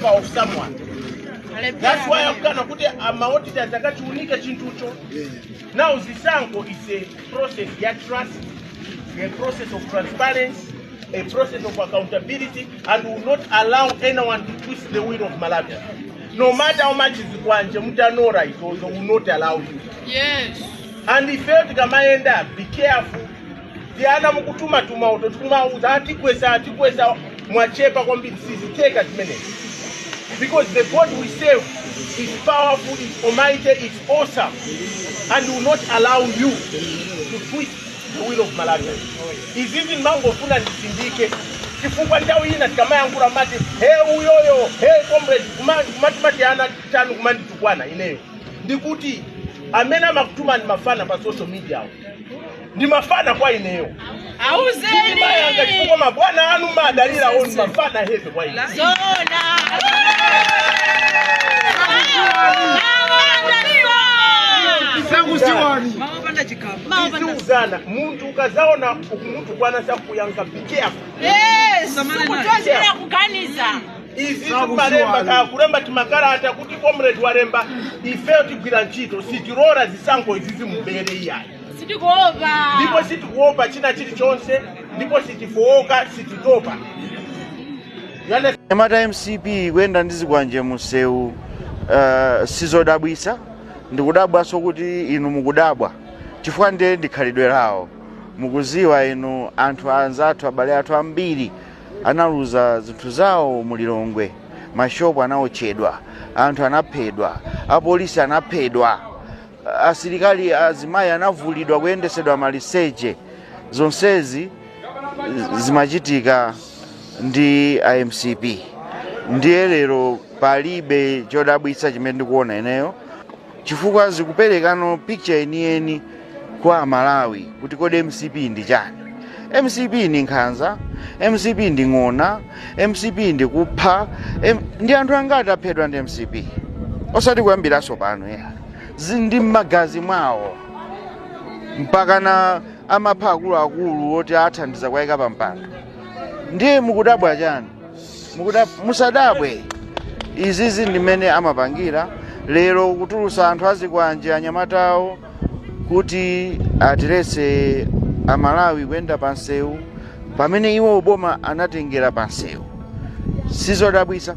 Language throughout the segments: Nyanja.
favor of someone. That's why I'm going to put a auditors that you need a chintucho. Now Zisango is a process of trust, a process of transparency, a process of accountability, and will not allow anyone to twist the will of Malawi. No matter how much is Kwanje, Mutanora it also will not allow you. Yes. And if you be careful. The other mukutuma auto tukuma uzati kwesa mwachepa kwambi take as many. Because the God we serve is powerful, is almighty, is awesome, and will not allow you to twist the will of Malawi. Is even mango funa nisindike. Kifungwa ndao hii na kama yangu ramati, uyoyo, comrade, kumati ana tanu kumandi tukwana ineyo. Ndikuti amena makutuma ni mafana pa social media. Ni mafana kwa ineyo. Auzeni. Ni mayanga kifungwa mabwana anu madalila oni mafana hefe kwa ineyo. Zona. Sangu siwani. Uzana, muntu ukazaona muntu kwana saku yanka pikia. Yes. Sukutuazira kuganiza. Izi tumaremba kuremba timakara hata kuti comrade waremba ifeo tigwira ntchito sitirora zisango izizi mubere iyayi. Sitikuopa. Ndipo sitikuopa china chili chonse, ndipo sitifoka, sititopa. Nyamata MCP kwenda ndizikwanje museu sizodabwisa ndikudabwa sokuti inu mukudabwa chifukwa ndiye ndikhalidwe lawo mukuziwa inu anthu anzathu abale athu ambiri analuza zinthu zawo mulilongwe, mashopu anaotchedwa, anthu anaphedwa, apolisi anaphedwa, asilikali azimayi anavulidwa kuyendesedwa maliseche. Zonsezi zimachitika ndi MCP. Ndiye lero palibe chodabwitsa chimene ndikuona ineyo chifukwa zikuperekano picture enieni kwa Malawi kuti kodi MCP ndi chani. MCP ndi nkhanza, MCP ndi ng'ona, MCP ndi kupha, ndi anthu angati aphedwa ndi MCP osati kuyambiraso pano ya zindi m'magazi mwawo mpaka na amapha akuluakulu oti athandiza kuyika pa mpando. Ndiye mukudabwa chani? Musadabwe. Izizi ndimene amapangira lero kutulusa anthu azikwanje anyamatawo kuti atirese Amalawi kwenda pansewu pamene iwo uboma anatengera pansewu. Sizodabwisa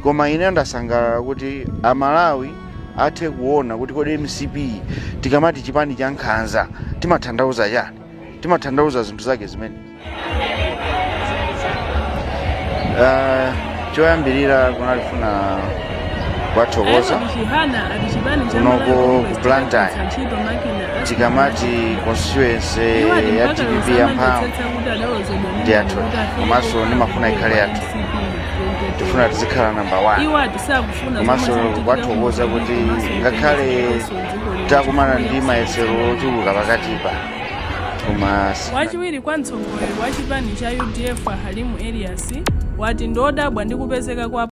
koma ine ndasangalala kuti Amalawi athe kuona kuti kodi MCP tikamati chipani cha nkhanza timatanthauza chani, timatanthauza zinthu zake zimene. Choyambirira kunalifuna kwathokoza kunoko ku Blantyre tikamati constituency ya TPP ya mphamvu ndi athu komanso ndimafuna ikhale yathu, tifuna tizikhala number 1 komanso kwathokoza kuti ngakhale takumana ndi mayesero ochuluka pakatipa kumasi. Wachiwiri kwa mtsogoleri wa chipani cha UDF Halimu Elias wati ndodabwa ndi kupezeka kwa